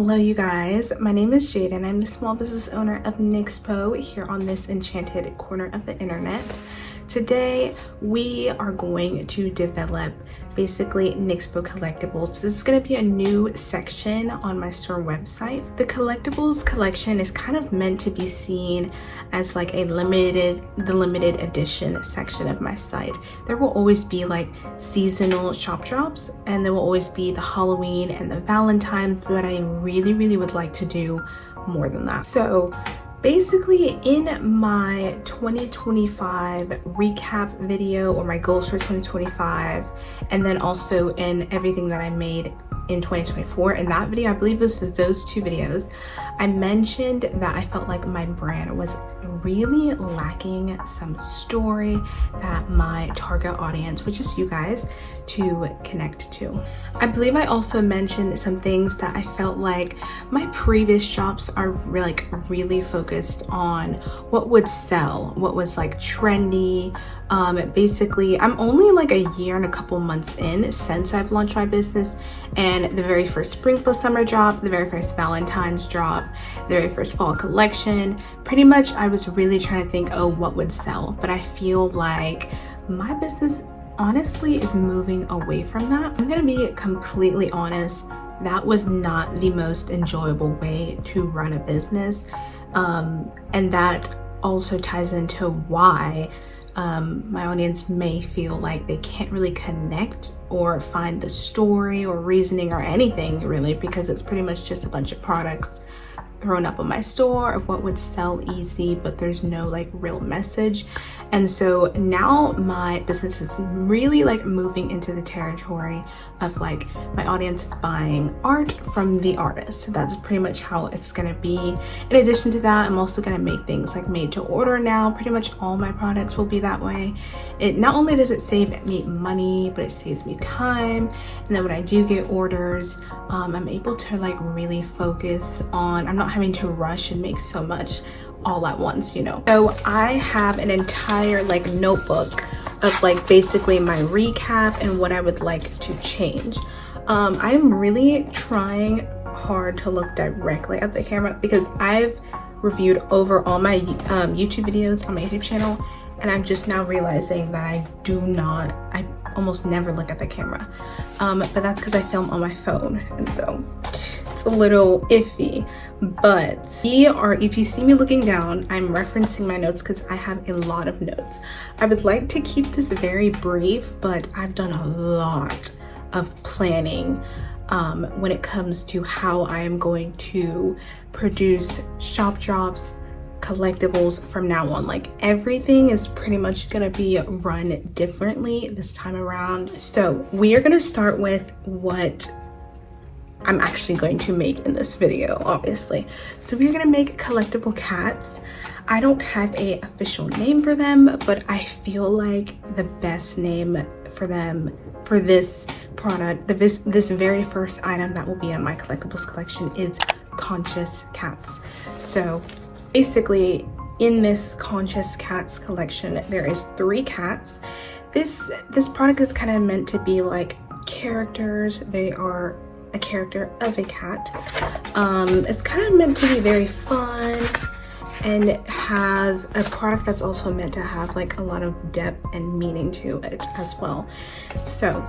Hello you guys, my name is Jade and I'm the small business owner of Nixpo here on this enchanted corner of the internet. Today we are going to develop basically Nixpo collectibles. This is going to be a new section on my store website. The collectibles collection is kind of meant to be seen as like the limited edition section of my site. There will always be like seasonal shop drops, and there will always be the Halloween and the Valentine's, but I really would like to do more than that. So basically in my 2025 recap video, or my goals for 2025, and then also in everything that I made in 2024, in that video, I believe it was those two videos, I mentioned that I felt like my brand was really lacking some story that my target audience, which is you guys, to connect to. I believe I also mentioned some things that I felt like my previous shops are really focused on what would sell, what was like trendy. Basically, I'm only like a year and a couple months in since I've launched my business, and the very first spring plus summer drop, the very first Valentine's drop, the very first fall collection, pretty much I was really trying to think, oh, what would sell? But I feel like my business honestly is moving away from that. I'm gonna be completely honest, that was not the most enjoyable way to run a business, and that also ties into why my audience may feel like they can't really connect or find the story or reasoning or anything really, because it's pretty much just a bunch of products thrown up on my store of what would sell easy, but there's no like real message. And so now my business is really like moving into the territory of like my audience is buying art from the artist. That's pretty much how it's gonna be. In addition to that, I'm also gonna make things like made to order now. Pretty much all my products will be that way. It not only does it save me money, but it saves me time. And then when I do get orders, I'm able to like really focus on, I'm not having to rush and make so much all at once, you know. So I have an entire like notebook of like basically my recap and what I would like to change. I'm really trying hard to look directly at the camera because I've reviewed over all my YouTube videos on my YouTube channel, and I'm just now realizing that I almost never look at the camera, but that's because I film on my phone, and so it's a little iffy. But if you see me looking down, I'm referencing my notes because I have a lot of notes. I would like to keep this very brief, but I've done a lot of planning when it comes to how I am going to produce shop drops, collectibles from now on. Like everything is pretty much gonna be run differently this time around. So we are gonna start with what I'm actually going to make in this video, obviously. So we're gonna make collectible cats. I don't have a official name for them, but I feel like the best name for them for this product, this very first item that will be in my collectibles collection, is Conscious Cats. So basically in this Conscious Cats collection, there is 3 cats. This product is kind of meant to be like characters. They are a character of a cat. It's kind of meant to be very fun and have a product that's also meant to have like a lot of depth and meaning to it as well. So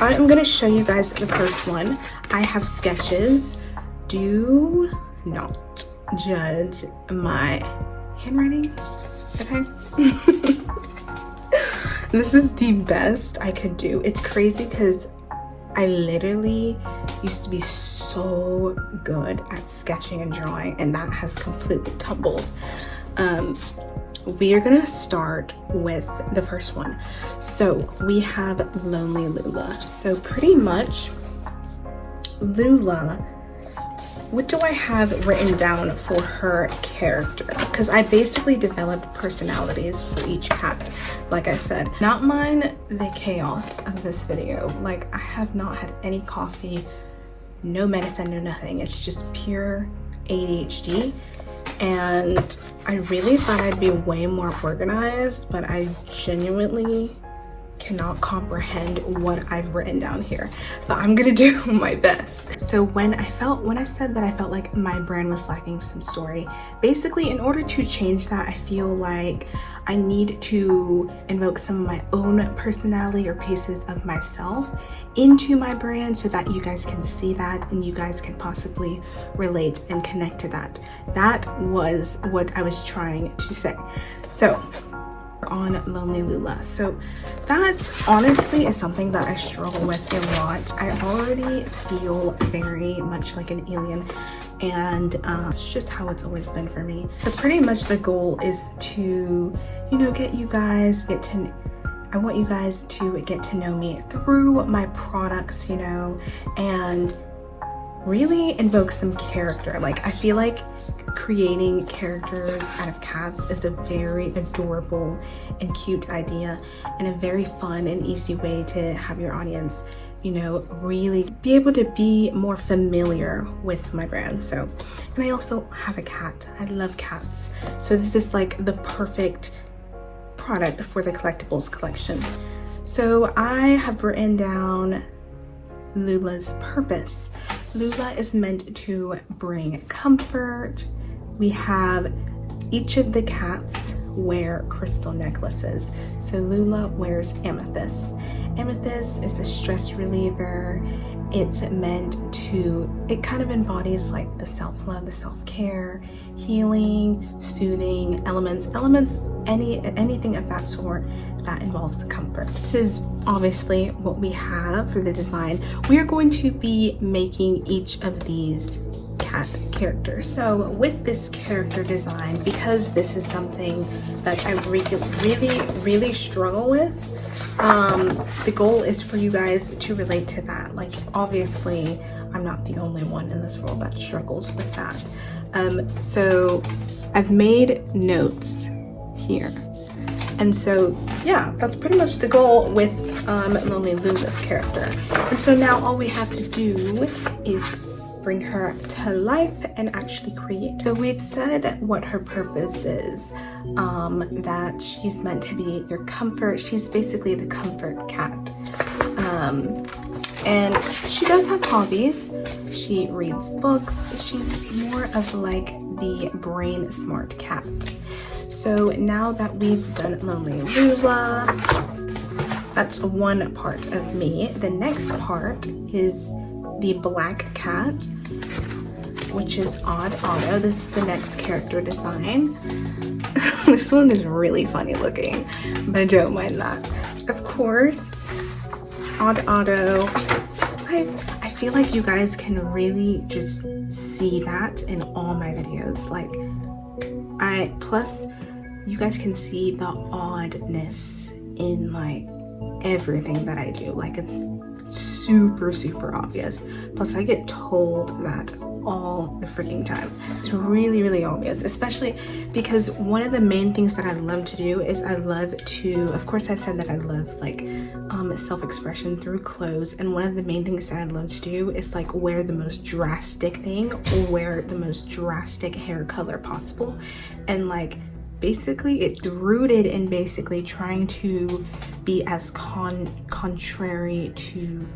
I'm gonna show you guys the first one. I have sketches. Do not judge my handwriting, okay? This is the best I could do. It's crazy because I literally used to be so good at sketching and drawing, and that has completely tumbled. We are gonna start with the first one. So we have Lonely Lula. So pretty much Lula, what do I have written down for her character? Because I basically developed personalities for each cat. Like I said, not mind the chaos of this video. Like I have not had any coffee, no medicine, no nothing. It's just pure ADHD. And I really thought I'd be way more organized, but I genuinely cannot comprehend what I've written down here, but I'm gonna do my best. So when I said that I felt like my brand was lacking some story, basically in order to change that, I feel like I need to invoke some of my own personality or pieces of myself into my brand so that you guys can see that and you guys can possibly relate and connect to that. That was what I was trying to say. So on Lonely Lula. So that honestly is something that I struggle with a lot. I already feel very much like an alien, and it's just how it's always been for me. So pretty much the goal is to, you know, I want you guys to get to know me through my products, you know, and really invoke some character. Like, I feel like creating characters out of cats is a very adorable and cute idea, and a very fun and easy way to have your audience, you know, really be able to be more familiar with my brand. So, and I also have a cat. I love cats. So this is like the perfect product for the collectibles collection. So I have written down Lula's purpose. Lula is meant to bring comfort. We have each of the cats wear crystal necklaces. So Lula wears amethyst. Amethyst is a stress reliever. It's meant to, it kind of embodies like the self-love, the self-care, healing, soothing elements, anything of that sort that involves comfort. This is obviously what we have for the design. We are going to be making each of these cat characters. So with this character design, because this is something that I really struggle with, the goal is for you guys to relate to that. Like, obviously I'm not the only one in this world that struggles with that. So I've made notes here, and so yeah, that's pretty much the goal with Lonely Lula's character. And so now all we have to do is bring her to life and actually create. So we've said what her purpose is, that she's meant to be your comfort. She's basically the comfort cat. And she does have hobbies. She reads books. She's more of like the brain smart cat. So now that we've done Lonely Lula, that's one part of me. The next part is the black cat, which is Otto. This is the next character design. This one is really funny looking, but don't mind that. Of course, Otto. I feel like you guys can really just see that in all my videos. Like, plus you guys can see the oddness in like everything that I do. Like, it's super obvious. Plus I get told that all the freaking time. It's really obvious, especially because one of the main things that I love to do is I love to, of course I've said that I love like self-expression through clothes, and one of the main things that I love to do is like wear the most drastic thing or wear the most drastic hair color possible. And like basically it's rooted in basically trying to be as contrary to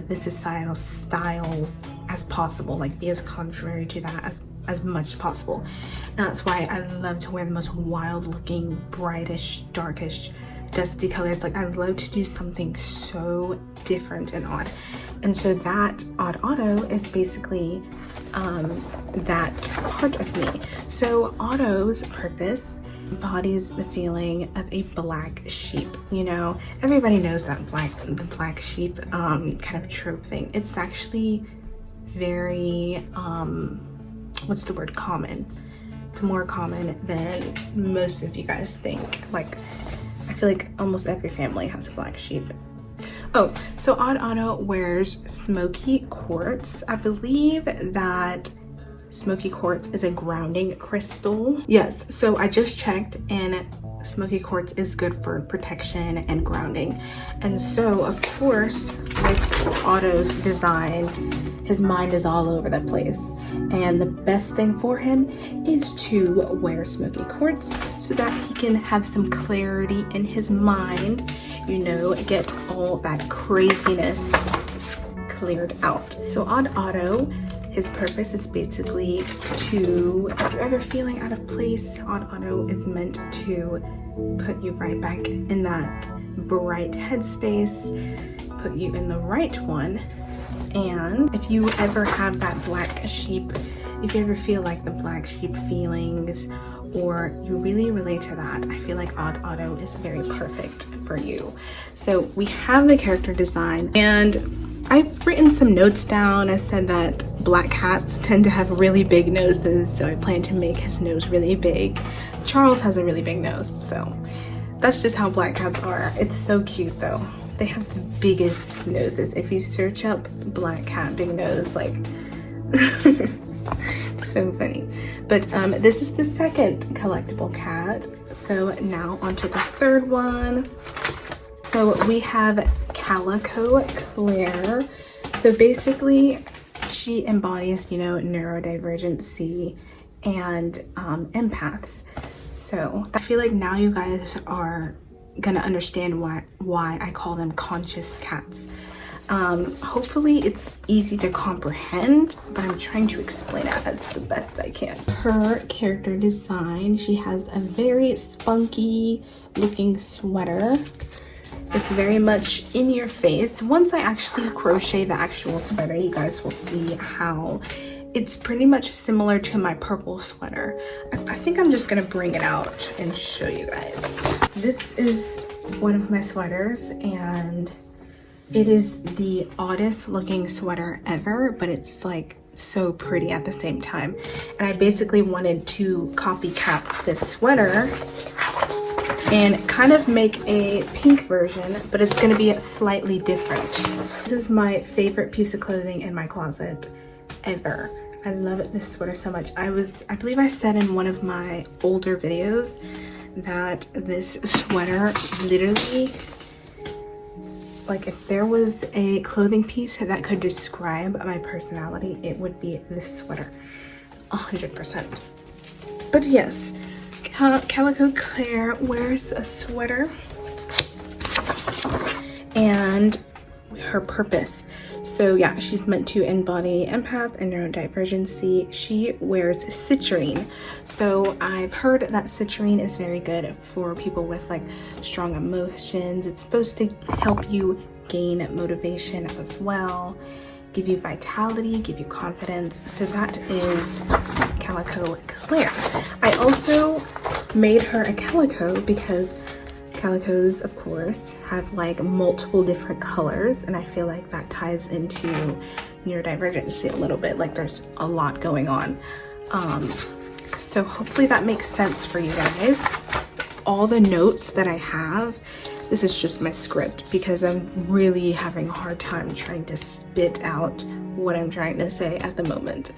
the societal styles as possible, like be as contrary to that as much as possible. And that's why I love to wear the most wild looking, brightish, darkish, dusty colors. Like, I love to do something so different and odd. And so that Odd Otto is basically that part of me. So Otto's purpose embodies the feeling of a black sheep. You know, everybody knows that the black sheep kind of trope thing. It's actually very what's the word, common. It's more common than most of you guys think. Like, I feel like almost every family has a black sheep. Oh, so Odd Otto wears smoky quartz. I believe that smoky quartz is a grounding crystal. Yes, so I just checked, and smoky quartz is good for protection and grounding. And so of course with Otto's design, his mind is all over the place. And the best thing for him is to wear smoky quartz so that he can have some clarity in his mind, you know, get all that craziness cleared out. So on Otto, his purpose is basically to, if you're ever feeling out of place, on Otto is meant to put you right back in that bright headspace, put you in the right one. And if you ever have that black sheep, if you ever feel like the black sheep feelings, or you really relate to that, I feel like Otto is very perfect for you. So we have the character design, and I've written some notes down. I've said that black cats tend to have really big noses, so I plan to make his nose really big. Charles has a really big nose, so that's just how black cats are. It's so cute though. They have the biggest noses. If you search up black cat big nose, like so funny. But this is the second collectible cat. So now onto the third one. So we have Calico Claire. So basically she embodies, you know, neurodivergency and empaths. So I feel like now you guys are gonna understand why I call them conscious cats. Hopefully it's easy to comprehend, but I'm trying to explain it as the best I can. Her character design, she has a very spunky looking sweater. It's very much in your face. Once I actually crochet the actual sweater, you guys will see how it's pretty much similar to my purple sweater. I think I'm just gonna bring it out and show you guys. This is one of my sweaters, and it is the oddest looking sweater ever, but it's like so pretty at the same time. And I basically wanted to copycat this sweater and kind of make a pink version, but it's gonna be slightly different. This is my favorite piece of clothing in my closet ever. I love this sweater so much. I believe I said in one of my older videos that this sweater literally, like if there was a clothing piece that could describe my personality, it would be this sweater, 100%. But yes, Calico Claire wears a sweater, and her purpose. So yeah, she's meant to embody empath and neurodivergency. She wears citrine. So I've heard that citrine is very good for people with like strong emotions. It's supposed to help you gain motivation as well, give you vitality, give you confidence. So that is Calico Claire. I also made her a calico because calicos, of course, have like multiple different colors, and I feel like that ties into neurodivergency a little bit. Like there's a lot going on. So hopefully that makes sense for you guys. All the notes that I have, this is just my script because I'm really having a hard time trying to spit out what I'm trying to say at the moment.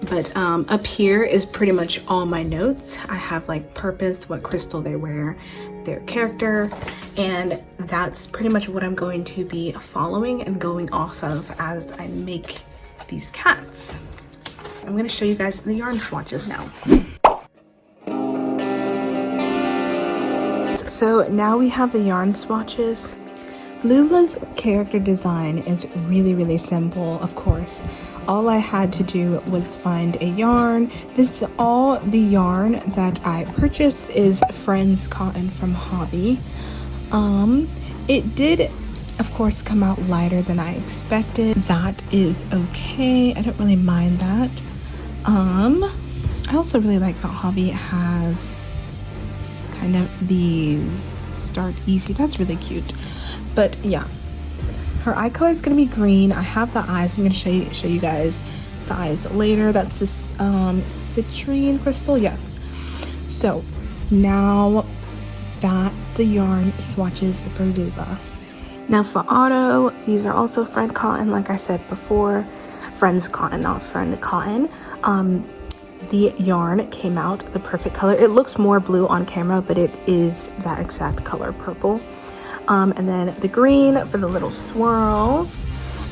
But up here is pretty much all my notes. I have like purpose, what crystal they wear, their character, and that's pretty much what I'm going to be following and going off of as I make these cats. I'm going to show you guys the yarn swatches now. So now we have the yarn swatches. Lula's character design is really simple, of course. All I had to do was find a yarn. This is all the yarn that I purchased is Friends cotton from Hobby. It did, of course, come out lighter than I expected. That is okay. I don't really mind that. I also really like that Hobby has kind of these start easy. That's really cute. But yeah, her eye color is gonna be green. I have the eyes. I'm gonna show you guys the eyes later. That's this citrine crystal. Yes. So now that's the yarn swatches for Lula. Now for Otto, these are also Friend cotton, like I said before. Friends cotton, not Friend cotton. The yarn came out the perfect color. It looks more blue on camera, but it is that exact color, purple. And then the green for the little swirls.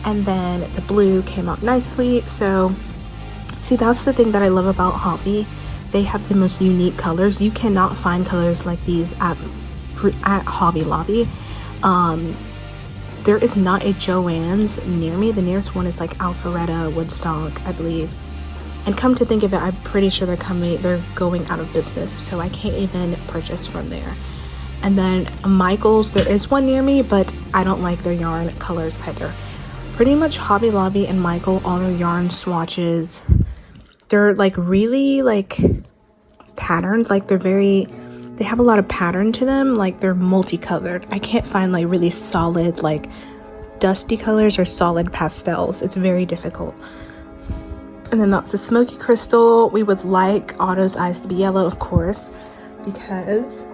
and then the blue came out nicely. So see, that's the thing that I love about Hobby. They have the most unique colors. You cannot find colors like these at Hobby Lobby. There is not a Joann's near me. The nearest one is like Alpharetta, Woodstock, I believe. And come to think of it, I'm pretty sure they're going out of business, so I can't even purchase from there. And then Michael's, there is one near me, but I don't like their yarn colors either. Pretty much Hobby Lobby and Michael, all their yarn swatches, they're like really like patterns, like they have a lot of pattern to them, like they're multicolored. I can't find like really solid like dusty colors or solid pastels. It's very difficult. And then that's the smoky crystal. We would like Otto's eyes to be yellow, of course, because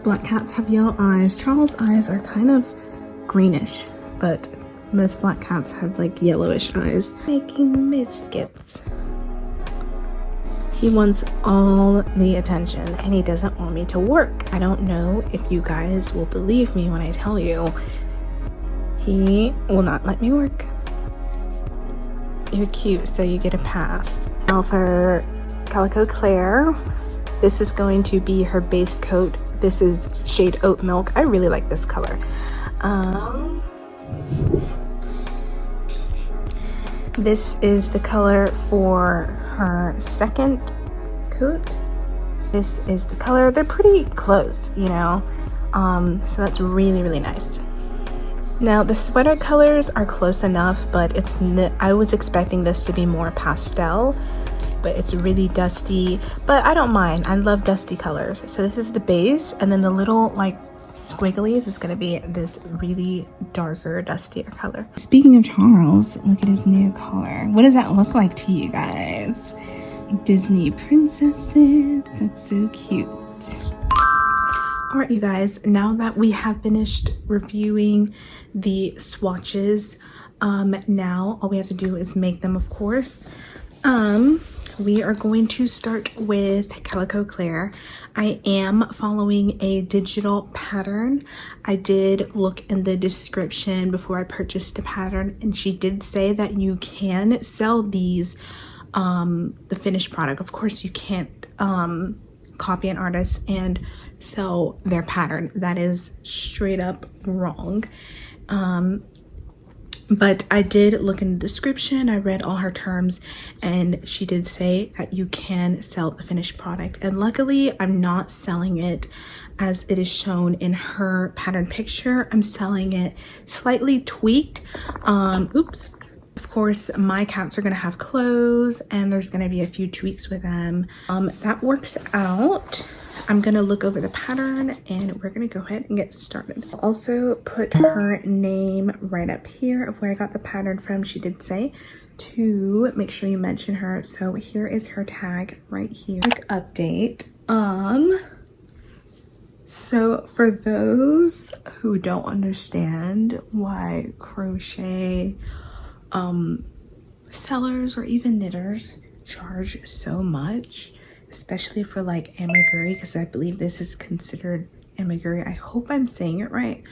black cats have yellow eyes. Charles' eyes are kind of greenish, but most black cats have like yellowish eyes. Making biscuits. He wants all the attention and he doesn't want me to work. I don't know if you guys will believe me when I tell you he will not let me work. You're cute, so you get a pass. Now for Calico Claire, this is going to be her base coat. This is shade Oat Milk. I really like this color. This is the color for her second coat. This is the color. They're pretty close, you know, so that's really, really nice. Now the sweater colors are close enough, but I was expecting this to be more pastel, but it's really dusty, but I don't mind. I love dusty colors. So this is the base, and then the little like squigglies is going to be this really darker, dustier color. Speaking of Charles, look at his new collar. What does that look like to you guys? Disney princesses. That's so cute. Alright, you guys, now that we have finished reviewing the swatches, now all we have to do is make them, of course. We are going to start with Calico Claire. I am following a digital pattern. I did look in the description before I purchased the pattern, and she did say that you can sell these, the finished product. Of course, you can't copy an artist and sell their pattern. That is straight up wrong. But I did look in the description, I read all her terms, and she did say that you can sell the finished product. And luckily, I'm not selling it as it is shown in her pattern picture. I'm selling it slightly tweaked. Oops. Of course, my cats are gonna have clothes, and there's gonna be a few tweaks with them. That works out. I'm gonna look over the pattern and we're gonna go ahead and get started. I'll also put her name right up here of where I got the pattern from. She did say to make sure you mention her. So here is her tag right here. Quick update. So for those who don't understand why crochet sellers or even knitters charge so much, especially for like amigurumi, because I believe this is considered amigurumi. I hope I'm saying it right.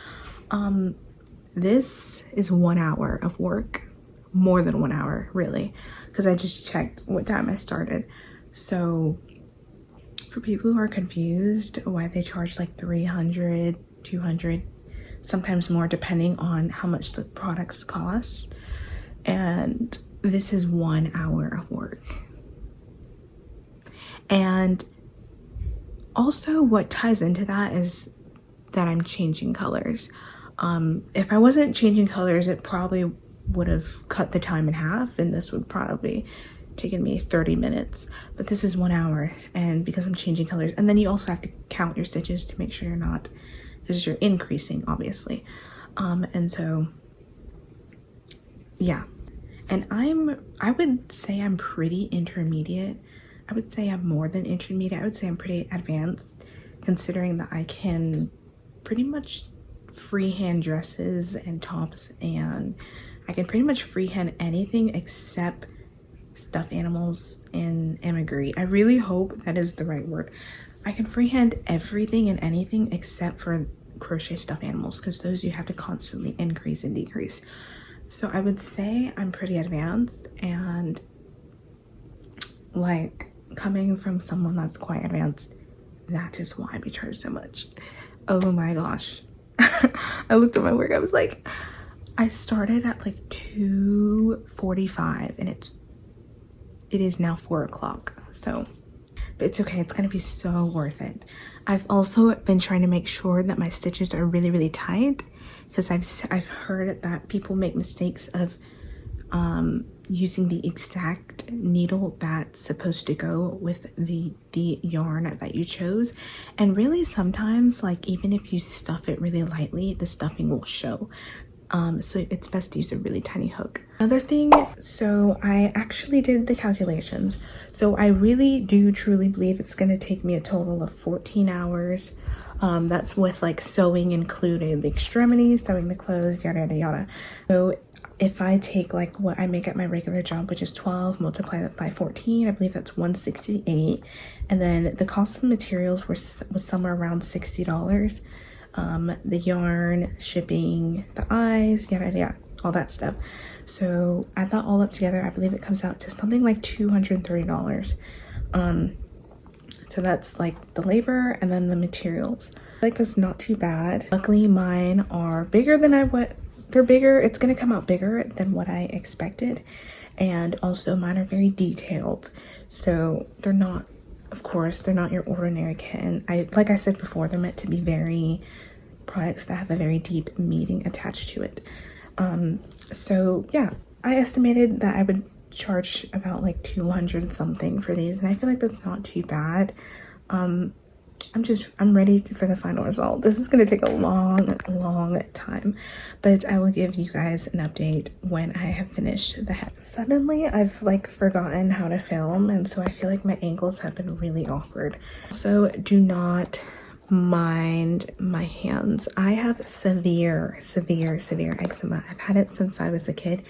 This is 1 hour of work, more than 1 hour really, because I just checked what time I started. So for people who are confused why they charge like 300, 200, sometimes more depending on how much the products cost, and this is 1 hour of work. And also what ties into that is that I'm changing colors. If I wasn't changing colors, it probably would have cut the time in half, and this would probably taken me 30 minutes, but this is 1 hour, and because I'm changing colors. And then you also have to count your stitches to make sure you're not, because you're increasing obviously. And so yeah, and I would say I'm pretty intermediate. I would say I'm more than intermediate. I would say I'm pretty advanced, considering that I can pretty much freehand dresses and tops, and I can pretty much freehand anything except stuffed animals and amigurumi. I really hope that is the right word. I can freehand everything and anything except for crochet stuffed animals, because those you have to constantly increase and decrease. So I would say I'm pretty advanced, and like coming from someone that's quite advanced, that is why we charge so much. Oh my gosh. I looked at my work, I was like, I started at like 2:45 and it is now 4 o'clock. So, but it's okay, it's gonna be so worth it. I've also been trying to make sure that my stitches are really, really tight, because I've heard that people make mistakes of using the exact needle that's supposed to go with the yarn that you chose, and really sometimes, like, even if you stuff it really lightly, the stuffing will show. So it's best to use a really tiny hook. Another thing, so I actually did the calculations. So I really do truly believe it's going to take me a total of 14 hours. That's with like sewing included, the extremities, sewing the clothes, yada yada yada. So if I take like what I make at my regular job, which is 12, multiply that by 14, I believe that's 168. And then the cost of the materials was somewhere around $60. The yarn, shipping, the eyes, yada yada, all that stuff. So add that all up together, I believe it comes out to something like $230. So that's like the labor and then the materials. Like, that's not too bad. Luckily mine are bigger than they're bigger, it's gonna come out bigger than what I expected. And also mine are very detailed. So they're not, of course, they're not your ordinary kitten. Like I said before, they're meant to be very products that have a very deep meaning attached to it. So yeah, I estimated that I would charge about like 200 something for these, and I feel like that's not too bad. I'm ready for the final result. This is going to take a long time, but I will give you guys an update when I have finished the head. Suddenly I've like forgotten how to film, and so I feel like my ankles have been really awkward. So do not mind my hands. I have severe eczema. I've had it since I was a kid.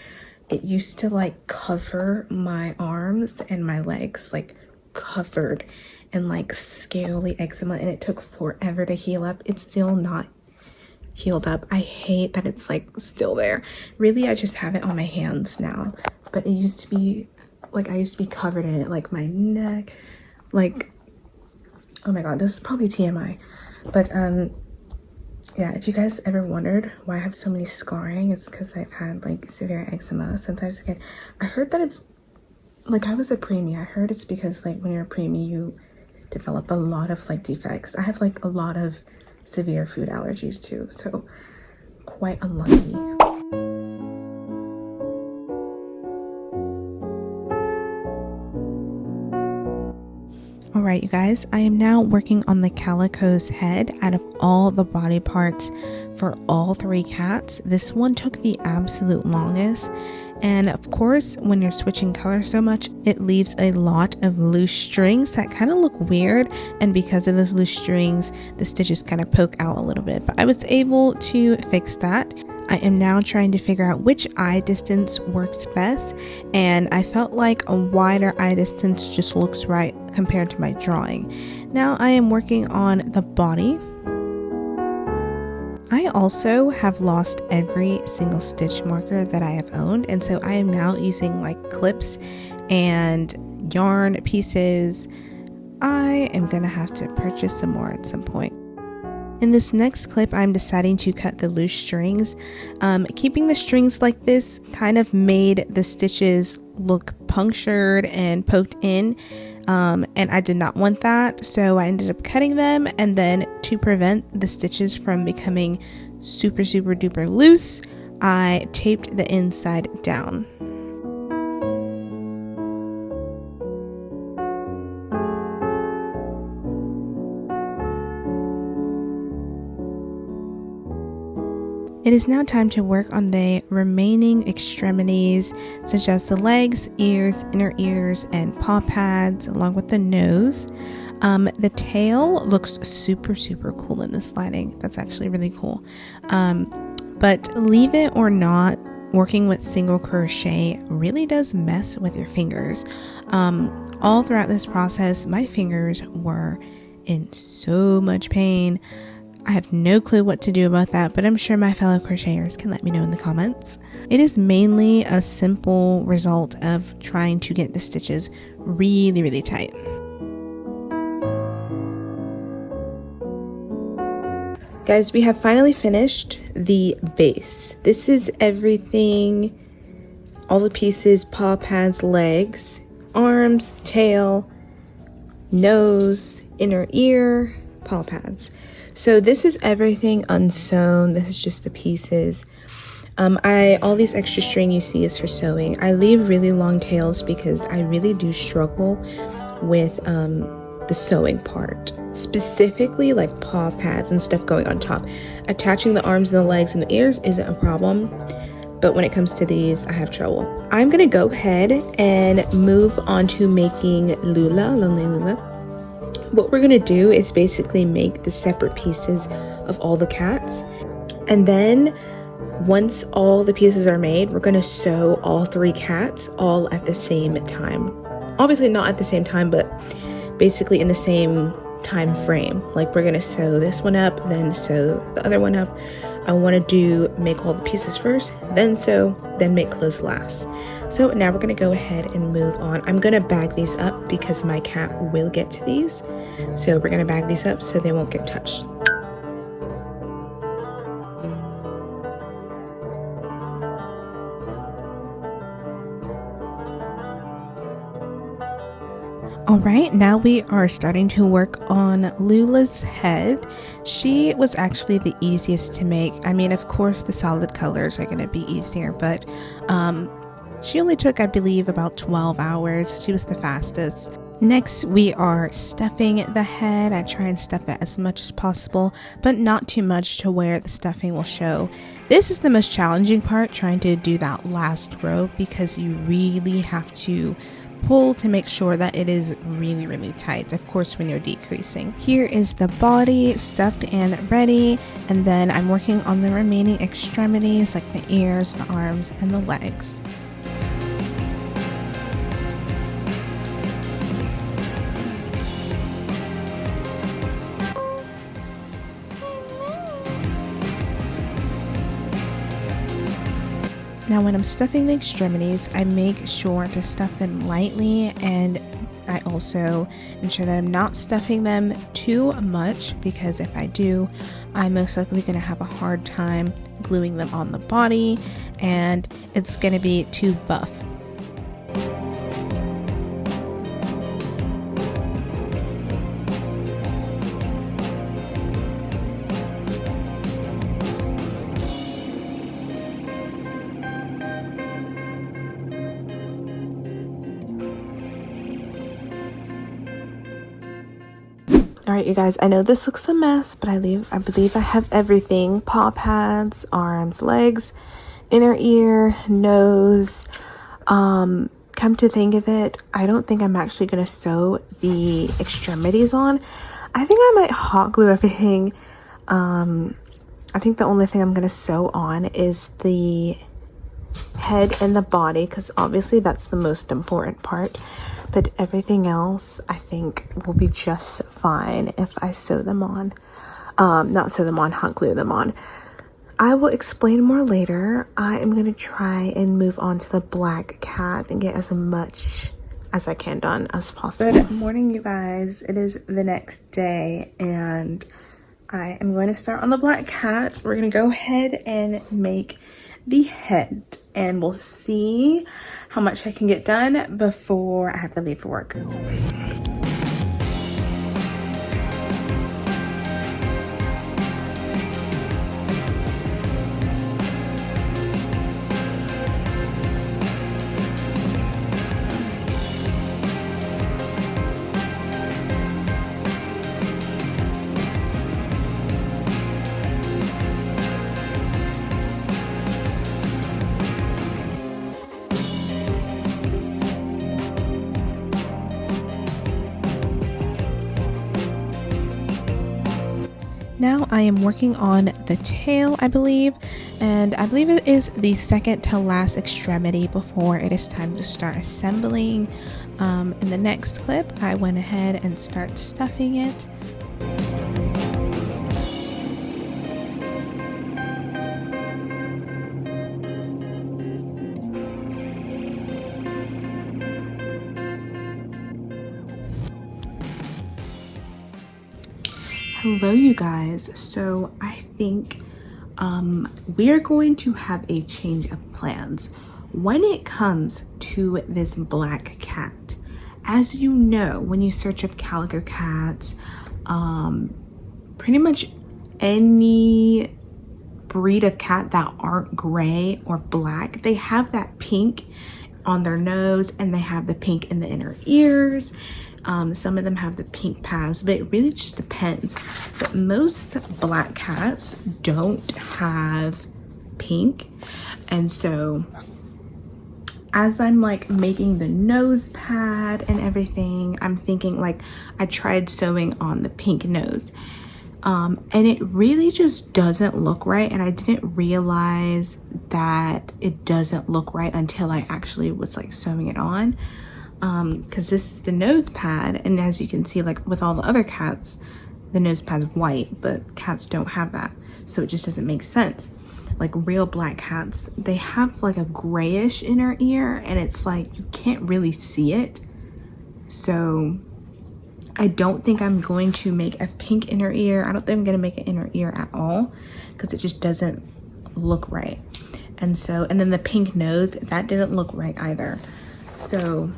It used to like cover my arms and my legs, like covered in like scaly eczema, and it took forever to heal up. It's still not healed up. I hate that it's like still there. Really, I just have it on my hands now, but it used to be like, I used to be covered in it, like my neck, like, oh my god, this is probably TMI, but yeah, if you guys ever wondered why I have so many scarring, it's because I've had like severe eczema since I was a kid. I heard that it's like, I was a preemie. I heard it's because like when you're a preemie you develop a lot of like defects. I have like a lot of severe food allergies too, so quite unlucky. Alright you guys, I am now working on the Calico's head. Out of all the body parts for all 3 cats, this one took the absolute longest. And of course, when you're switching colors so much, it leaves a lot of loose strings that kind of look weird. And because of those loose strings, the stitches kind of poke out a little bit. But I was able to fix that. I am now trying to figure out which eye distance works best, and I felt like a wider eye distance just looks right compared to my drawing. Now I am working on the body. I also have lost every single stitch marker that I have owned, and so I am now using like clips and yarn pieces. I am gonna have to purchase some more at some point. In this next clip, I'm deciding to cut the loose strings. Keeping the strings like this kind of made the stitches look punctured and poked in, and I did not want that, so I ended up cutting them. And then to prevent the stitches from becoming super duper loose, I taped the inside down. It is now time to work on the remaining extremities, such as the legs, ears, inner ears, and paw pads, along with the nose. The tail looks super cool in this lighting. That's actually really cool. But leave it or not, working with single crochet really does mess with your fingers. All throughout this process, my fingers were in so much pain. I have no clue what to do about that, but I'm sure my fellow crocheters can let me know in the comments. It is mainly a simple result of trying to get the stitches really, really tight. Guys, we have finally finished the base. This is everything, all the pieces: paw pads, legs, arms, tail, nose, inner ear, paw pads. So this is everything unsewn. This is just the pieces. All these extra string you see is for sewing. I leave really long tails because I really do struggle with the sewing part, specifically like paw pads and stuff going on top. Attaching the arms and the legs and the ears isn't a problem, but when it comes to these, I have trouble. I'm gonna go ahead and move on to making Lula, Lonely Lula. What we're gonna do is basically make the separate pieces of all the cats, and then once all the pieces are made, we're gonna sew all 3 cats all at the same time. Obviously not at the same time, but basically in the same time frame. Like, we're gonna sew this one up, then sew the other one up. I want to make all the pieces first, then sew, then make clothes last. So now we're gonna go ahead and move on. I'm gonna bag these up because my cat will get to these. So we're gonna bag these up so they won't get touched. All right, now we are starting to work on Lula's head. She was actually the easiest to make. I mean, of course, the solid colors are going to be easier, but she only took, I believe, about 12 hours. She was the fastest. Next, we are stuffing the head. I try and stuff it as much as possible, but not too much to where the stuffing will show. This is the most challenging part, trying to do that last row, because you really have to pull to make sure that it is really, really tight, of course, when you're decreasing. Here is the body stuffed and ready, and then I'm working on the remaining extremities like the ears, the arms, and the legs. Now when I'm stuffing the extremities, I make sure to stuff them lightly, and I also ensure that I'm not stuffing them too much, because if I do, I'm most likely going to have a hard time gluing them on the body and it's going to be too buff. Alright, you guys, I know this looks a mess, but I believe I have everything. Paw pads, arms, legs, inner ear, nose. Come to think of it, I don't think I'm actually going to sew the extremities on. I think I might hot glue everything. I think the only thing I'm going to sew on is the head and the body, because obviously that's the most important part. But everything else, I think, will be just fine if I sew them on. Not sew them on, hot glue them on. I will explain more later. I am going to try and move on to the black cat and get as much as I can done as possible. Good morning, you guys. It is the next day, and I am going to start on the black cat. We're going to go ahead and make the head, and we'll see how much I can get done before I have to leave for work. Now I am working on the tail, I believe, and I believe it is the second to last extremity before it is time to start assembling. In the next clip, I went ahead and start stuffing it. Hello you guys. So I think we are going to have a change of plans when it comes to this black cat. As you know, when you search up calico cats, pretty much any breed of cat that aren't gray or black, they have that pink on their nose and they have the pink in the inner ears. Some of them have the pink pads, but it really just depends. But most black cats don't have pink. And so as I'm like making the nose pad and everything, I'm thinking like I tried sewing on the pink nose. And it really just doesn't look right, and I didn't realize that it doesn't look right until I actually was like sewing it on, because this is the nose pad, and as you can see, like with all the other cats, the nose pad's white, but cats don't have that, so it just doesn't make sense. Like real black cats, they have like a grayish inner ear, and it's like you can't really see it. So I don't think I'm going to make a pink inner ear. I don't think I'm going to make an inner ear at all because it just doesn't look right. And then the pink nose, that didn't look right either. So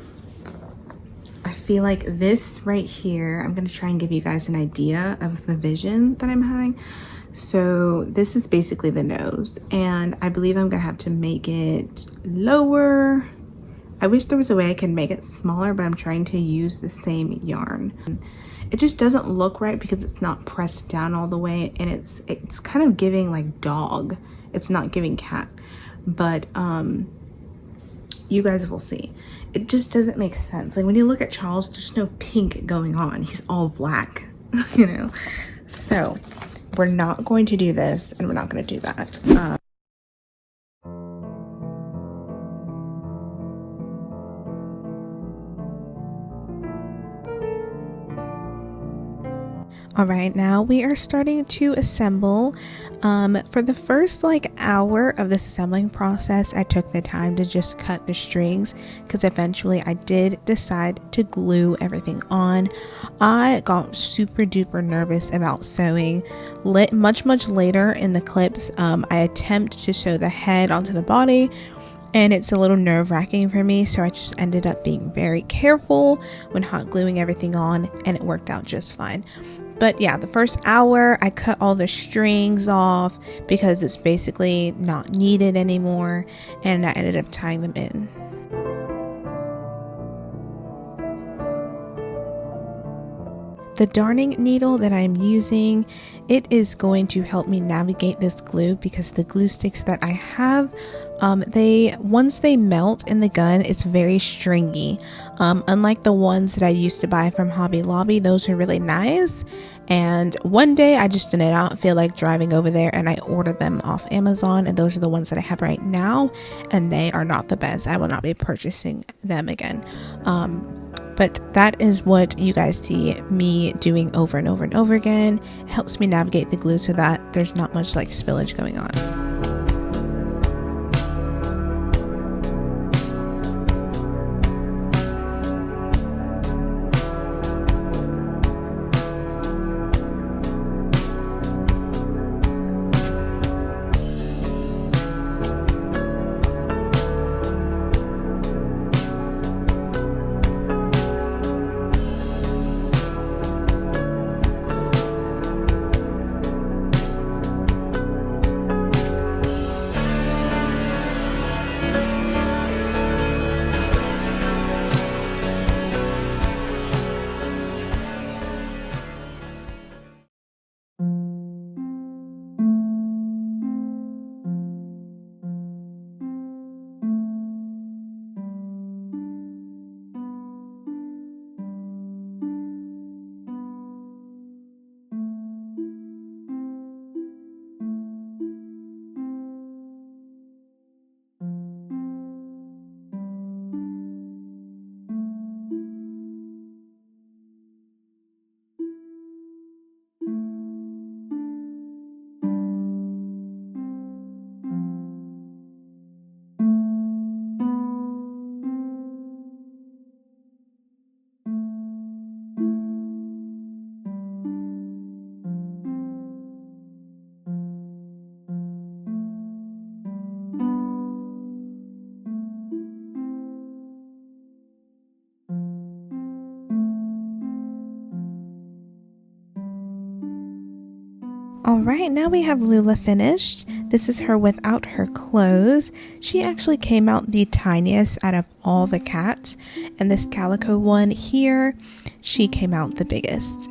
I feel like this right here, I'm going to try and give you guys an idea of the vision that I'm having. So this is basically the nose, and I believe I'm going to have to make it lower. I wish there was a way I could make it smaller, but I'm trying to use the same yarn. It just doesn't look right because it's not pressed down all the way, and it's kind of giving like dog. It's not giving cat, but you guys will see. It just doesn't make sense. Like when you look at Charles, there's no pink going on. He's all black, you know? So we're not going to do this, and we're not going to do that. All right, now we are starting to assemble. For the first like hour of this assembling process, I took the time to just cut the strings because eventually I did decide to glue everything on. I got super duper nervous about sewing. Much later in the clips, I attempt to sew the head onto the body, and it's a little nerve-wracking for me, so I just ended up being very careful when hot gluing everything on, and it worked out just fine. But yeah, the first hour I cut all the strings off because it's basically not needed anymore, and I ended up tying them in. The darning needle that I'm using, it is going to help me navigate this glue because the glue sticks that I have, once they melt in the gun, it's very stringy. Unlike the ones that I used to buy from Hobby Lobby, those are really nice. And one day I just did not feel like driving over there, and I ordered them off Amazon, and those are the ones that I have right now, and they are not the best. I will not be purchasing them again. But that is what you guys see me doing over and over and over again. It helps me navigate the glue so that there's not much like spillage going on. Alright, now we have Lula finished. This is her without her clothes. She actually came out the tiniest out of all the cats, and this Calico one here, she came out the biggest.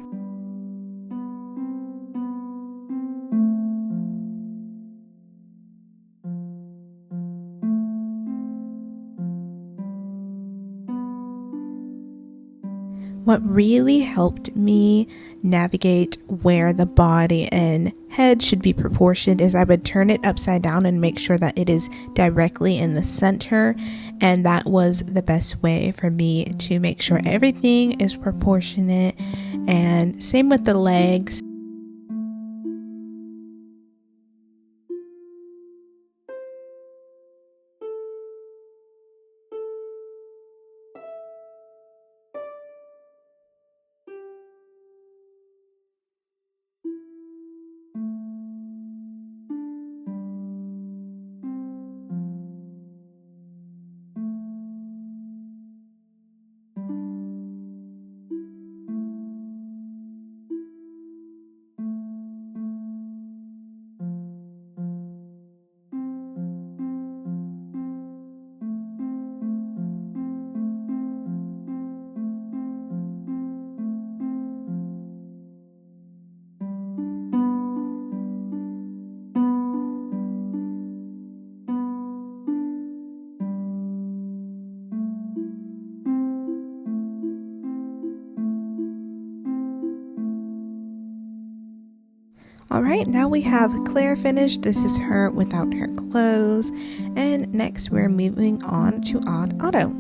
What really helped me navigate where the body and head should be proportioned is I would turn it upside down and make sure that it is directly in the center, and that was the best way for me to make sure everything is proportionate. And same with the legs. Alright, now we have Claire finished. This is her without her clothes. And next we're moving on to Otto.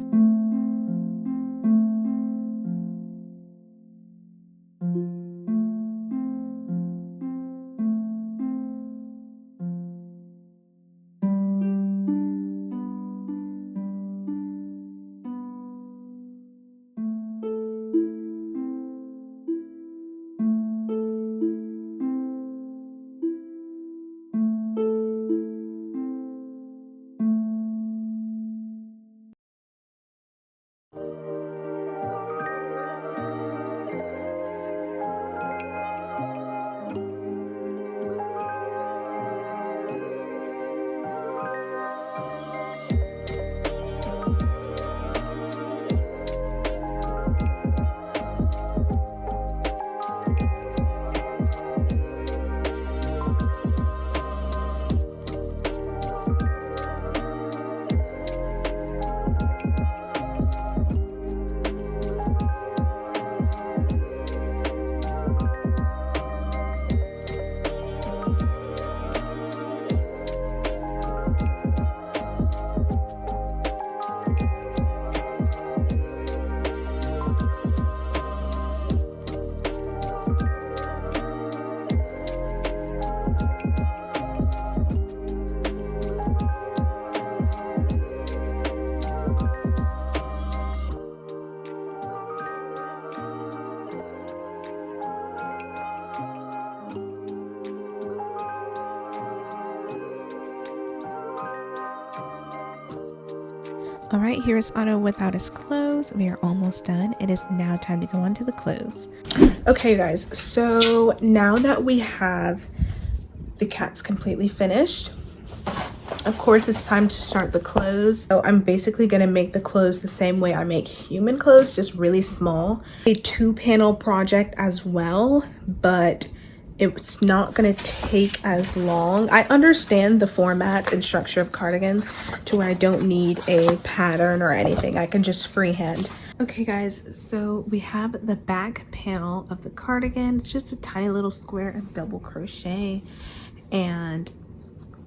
Alright, here is Otto without his clothes. We are almost done. It is now time to go on to the clothes. Okay guys, so now that we have the cats completely finished, of course it's time to start the clothes. So I'm basically going to make the clothes the same way I make human clothes, just really small. A 2-panel project as well, but it's not going to take as long. I understand the format and structure of cardigans to where I don't need a pattern or anything. I can just freehand. Okay guys, so we have the back panel of the cardigan. It's just a tiny little square of double crochet, and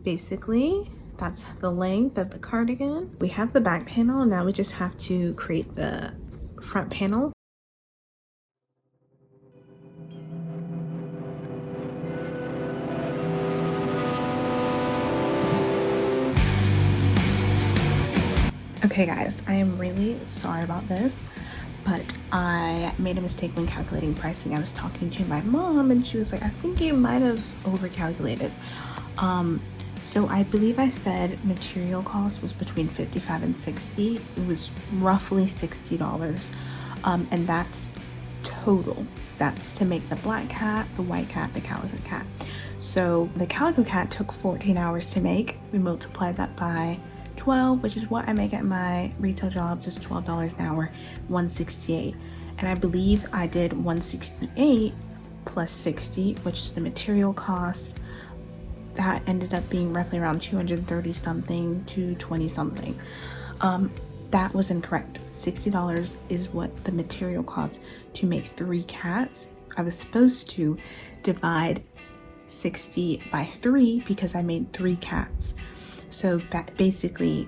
basically that's the length of the cardigan. We have the back panel, and now we just have to create the front panel. Okay guys, I am really sorry about this, but I made a mistake when calculating pricing. I was talking to my mom and she was like, I think you might have overcalculated. So I believe I said material cost was between $55 and $60. It was roughly $60. And that's total. That's to make the black cat, the white cat, the calico cat. So the Calico Cat took 14 hours to make. We multiplied that by 12, which is what I make at my retail job, just $12 an hour, $168. And I believe I did $168 plus 60, which is the material cost. That ended up being roughly around 230 something to 20 something. That was incorrect. $60 is what the material costs to make 3 cats. I was supposed to divide 60 by 3 because I made 3 cats. So basically,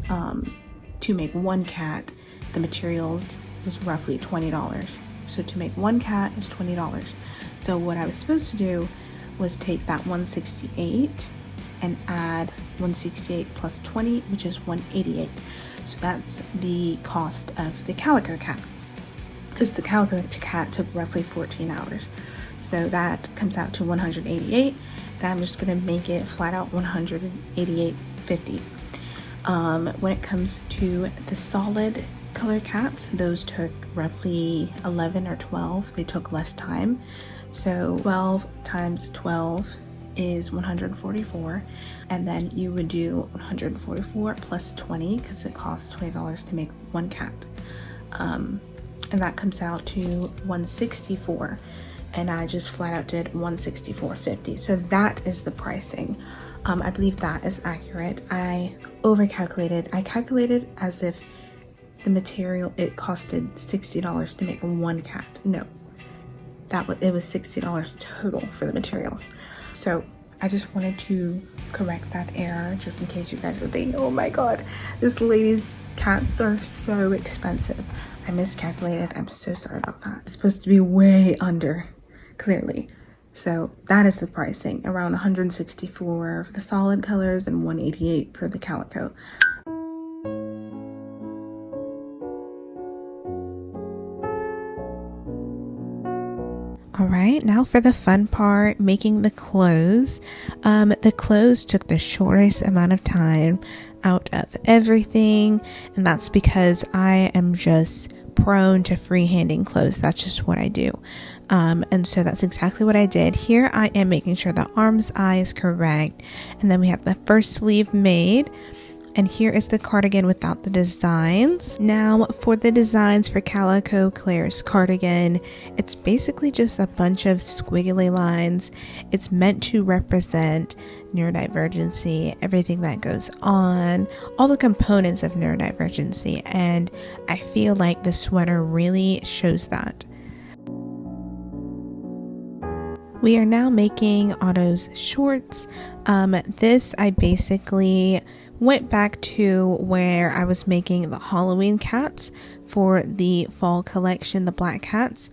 to make 1 cat, the materials was roughly $20. So to make 1 cat is $20. So what I was supposed to do was take that 168 and add 168 plus 20, which is 188. So that's the cost of the Calico Cat, because the Calico Cat took roughly 14 hours. So that comes out to 188, and I'm just gonna make it flat out 188.50. When it comes to the solid color cats, those took roughly 11 or 12. They took less time. So 12 times 12 is 144, and then you would do 144 plus 20 because it costs $20 to make 1 cat, and that comes out to 164, and I just flat out did 164.50. So that is the pricing. I believe that is accurate. I overcalculated. I calculated as if the material, it costed $60 to make 1 cat. No, it was $60 total for the materials. So I just wanted to correct that error, just in case you guys were thinking, oh my god, this lady's cats are so expensive. I miscalculated. I'm so sorry about that. It's supposed to be way under, clearly. So that is the pricing, around 164 for the solid colors and 188 for the calico. All right, now for the fun part, making the clothes. The clothes took the shortest amount of time out of everything, and that's because I am just prone to freehanding clothes. That's just what I do. And so that's exactly what I did. Here I am making sure the arm's eye is correct, and then we have the first sleeve made. And here is the cardigan without the designs. Now for the designs for Calico Claire's cardigan, it's basically just a bunch of squiggly lines. It's meant to represent neurodivergency, everything that goes on, all the components of neurodivergency. And I feel like the sweater really shows that. We are now making Otto's shorts. This I basically went back to where I was making the Halloween cats for the fall collection, the black cats.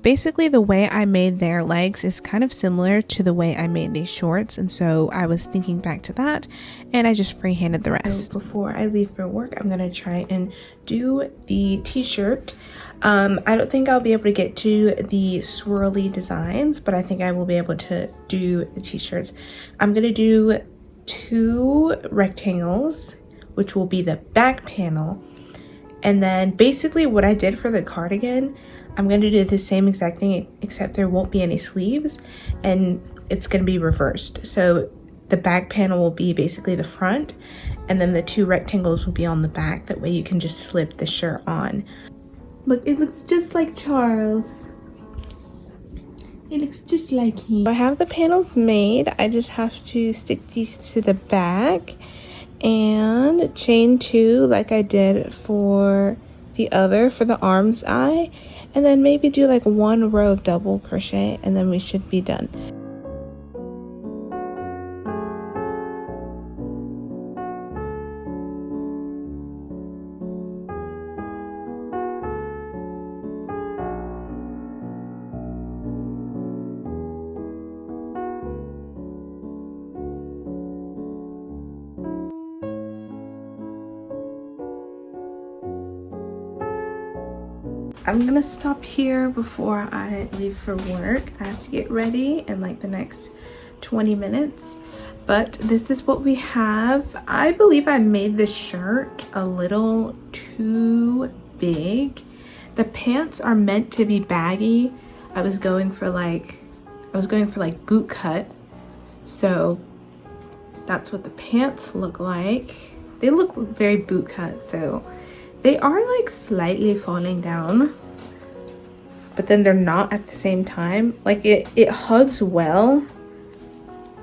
Basically the way I made their legs is kind of similar to the way I made these shorts, and so I was thinking back to that and I just freehanded the rest. So before I leave for work, I'm gonna try and do the t-shirt. I don't think I'll be able to get to the swirly designs, but I think I will be able to do the t-shirts. I'm gonna do 2 rectangles, which will be the back panel, and then basically what I did for the cardigan, I'm going to do the same exact thing, except there won't be any sleeves, and it's going to be reversed. So the back panel will be basically the front, and then the 2 rectangles will be on the back. That way you can just slip the shirt on. Look, it looks just like Charles. It looks just like him. I have the panels made. I just have to stick these to the back and chain 2 like I did for the arm's eye, and then maybe do like 1 row of double crochet, and then we should be done. I'm gonna stop here before I leave for work. I have to get ready in like the next 20 minutes, but this is what we have. I believe I made this shirt a little too big. The pants are meant to be baggy. I was going for like I was going for like boot cut. So that's what the pants look like. They look very boot cut, so they are like slightly falling down, but then they're not at the same time. Like it hugs well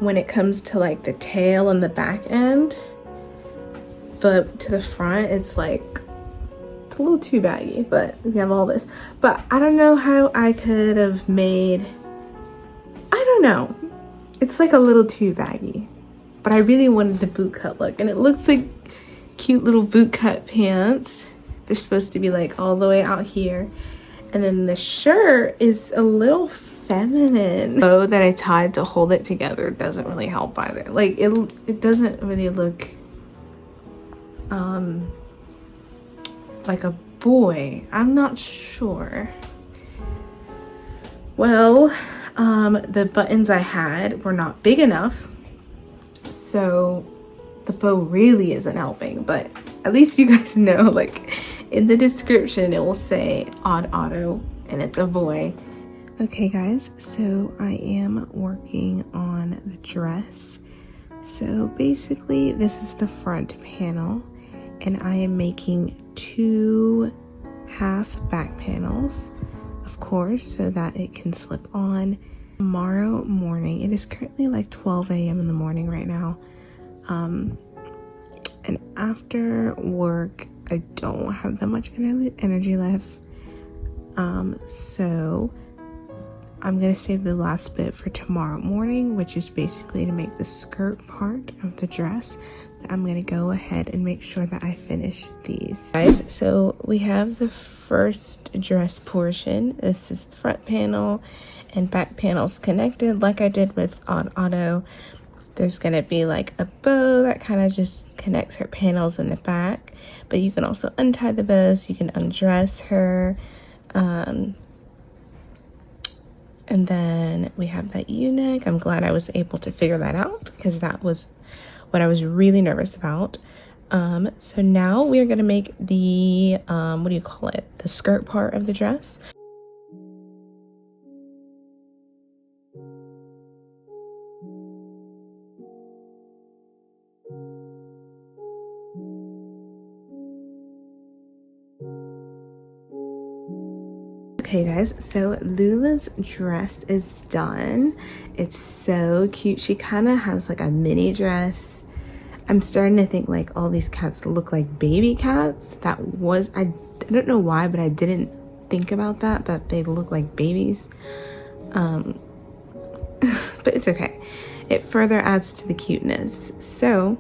when it comes to like the tail and the back end, but to the front it's like it's a little too baggy. But we have all this, but I don't know how I could have made, I don't know, it's like a little too baggy. But I really wanted the boot cut look, and it looks like cute little boot cut pants. They're supposed to be like all the way out here, and then the shirt is a little feminine. The bow that I tied to hold it together doesn't really help either. Like it doesn't really look like a boy. I'm not sure. Well, the buttons I had were not big enough, so the bow really isn't helping. But at least you guys know, like in the description it will say Otto and it's a boy. Okay guys, so I am working on the dress. So basically this is the front panel, and I am making 2 half back panels, of course, so that it can slip on. Tomorrow morning, it is currently like 12 a.m. in the morning right now, and after work I don't have that much energy left, so I'm gonna save the last bit for tomorrow morning, which is basically to make the skirt part of the dress. I'm gonna go ahead and make sure that I finish these. Guys, so we have the first dress portion. This is the front panel and back panels connected like I did with Otto. There's gonna be like a bow that kind of just connects her panels in the back, but you can also untie the bows, you can undress her, and then we have that U-neck. I'm glad I was able to figure that out, because that was what I was really nervous about. So now we are going to make the what do you call it, the skirt part of the dress. Okay guys, so Lula's dress is done. It's so cute. She kind of has like a mini dress. I'm starting to think like all these cats look like baby cats. I don't know why, but I didn't think about that they look like babies. But it's okay. It further adds to the cuteness. So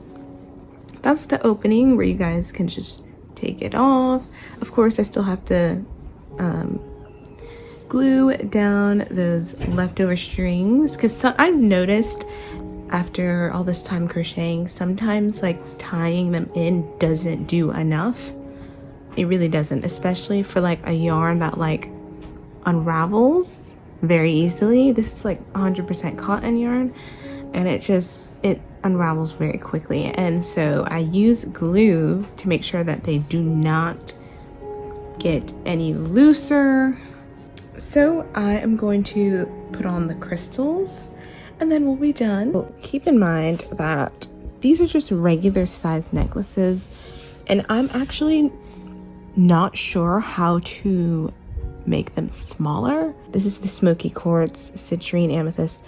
that's the opening where you guys can just take it off. Of course, I still have to glue down those leftover strings, because I've noticed after all this time crocheting, sometimes like tying them in doesn't do enough. It really doesn't, especially for like a yarn that like unravels very easily. This is like 100% cotton yarn, and it unravels very quickly, and so I use glue to make sure that they do not get any looser. So I am going to put on the crystals and then we'll be done. So keep in mind that these are just regular size necklaces, and I'm actually not sure how to make them smaller. This is the smoky quartz citrine amethyst.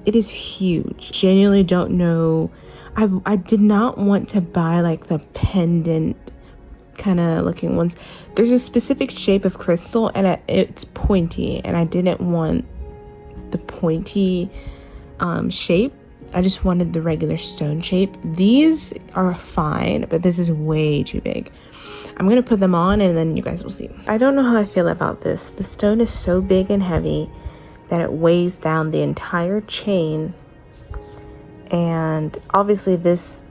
It is huge. Genuinely don't know. I did not want to buy like the pendant kind of looking ones. There's a specific shape of crystal and it's pointy, and I didn't want the pointy shape. I just wanted the regular stone shape. These are fine, but this is way too big. I'm gonna put them on and then you guys will see. I don't know how I feel about this. The stone is so big and heavy that it weighs down the entire chain, and obviously this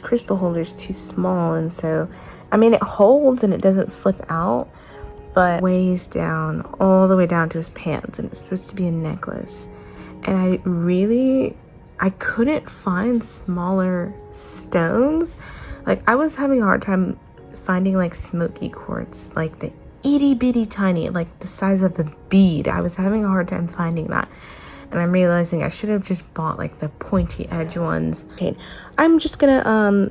crystal holder is too small, and so I mean it holds and it doesn't slip out, but weighs down all the way down to his pants, and it's supposed to be a necklace. And I couldn't find smaller stones. Like I was having a hard time finding like smoky quartz, like the itty bitty tiny, like the size of a bead. I was having a hard time finding that, and I'm realizing I should have just bought like the pointy edge ones. Okay, I'm just gonna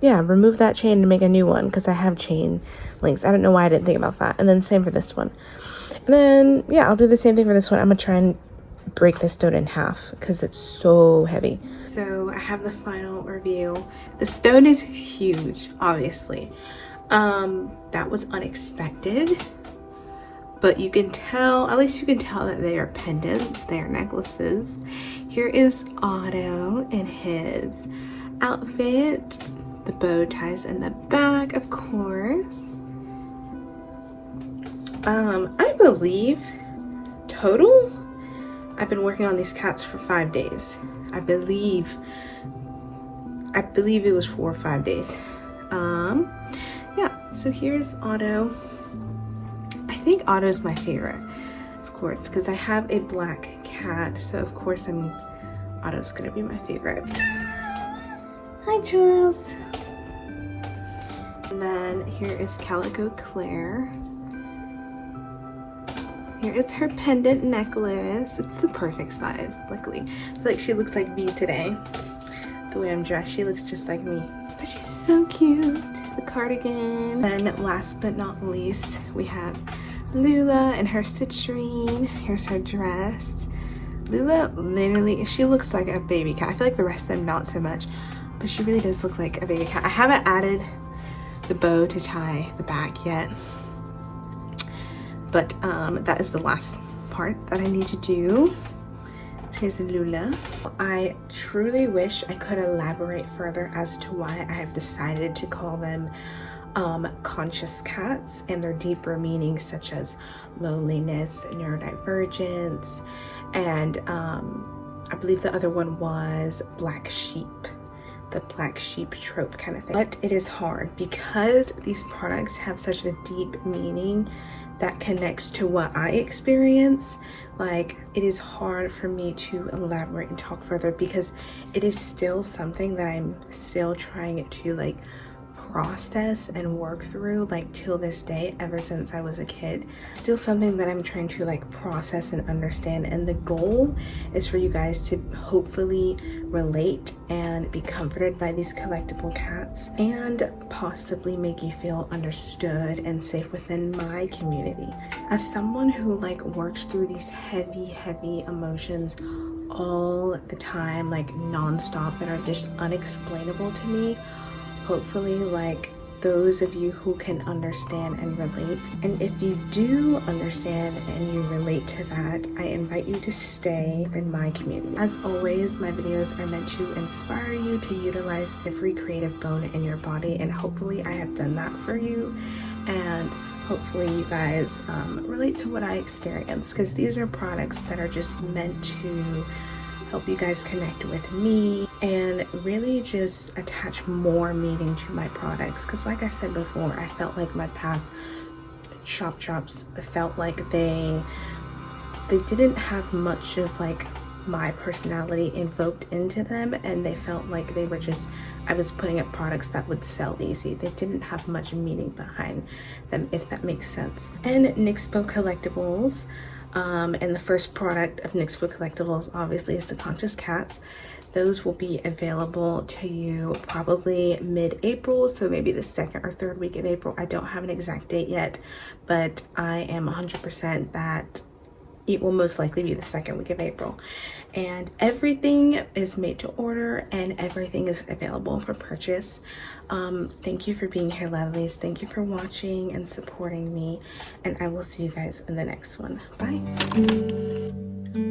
yeah, remove that chain and make a new one because I have chain links. I don't know why I didn't think about that. And then same for this one. And then yeah, I'll do the same thing for this one. I'm gonna try and break this stone in half because it's so heavy. So I have the final review. The stone is huge, obviously. That was unexpected, but you can tell, at least you can tell, that they are pendants, they are necklaces. Here is Otto in his outfit, the bow ties in the back, of course. I believe total, I've been working on these cats for 5 days. I believe it was 4 or 5 days. Yeah, so here's Otto. I think Otto's my favorite, of course, because I have a black cat, so of course Otto's gonna be my favorite. Hi, Charles. And then here is Calico Claire. Here is her pendant necklace. It's the perfect size, luckily. I feel like she looks like me today. The way I'm dressed, she looks just like me. But she's so cute. The cardigan. Then last but not least, we have Lula and her citrine. Here's her dress. Lula literally, she looks like a baby cat. I feel like the rest of them not so much, but she really does look like a baby cat. I haven't added the bow to tie the back yet, but that is the last part that I need to do. So here's Lula. I truly wish I could elaborate further as to why I have decided to call them conscious cats, and their deeper meanings such as loneliness, neurodivergence, and I believe the other one was black sheep, the black sheep trope kind of thing. But it is hard because these products have such a deep meaning that connects to what I experience. Like, it is hard for me to elaborate and talk further because it is still something that I'm still trying to like process and work through, like till this day, ever since I was a kid. Still something that I'm trying to like process and understand, and the goal is for you guys to hopefully relate and be comforted by these collectible cats and possibly make you feel understood and safe within my community. As someone who like works through these heavy emotions all the time, like non-stop, that are just unexplainable to me, hopefully like those of you who can understand and relate. And if you do understand and you relate to that, I invite you to stay in my community. As always, my videos are meant to inspire you to utilize every creative bone in your body, and hopefully I have done that for you, and hopefully you guys relate to what I experience, because these are products that are just meant to help you guys connect with me and really just attach more meaning to my products. Because like I said before, I felt like my past shop drops felt like they didn't have much of like my personality invoked into them, and they felt like they were just, I was putting up products that would sell easy. They didn't have much meaning behind them, if that makes sense. And Nixpo Collectibles, and the first product of Nixpo Collectibles obviously is the Conscious Cats. Those will be available to you probably mid-April, so maybe the 2nd or 3rd week of April. I don't have an exact date yet, but I am 100% that it will most likely be the 2nd week of April. And everything is made to order and everything is available for purchase. Thank you for being here, lovelies. Thank you for watching and supporting me, and I will see you guys in the next one. Bye.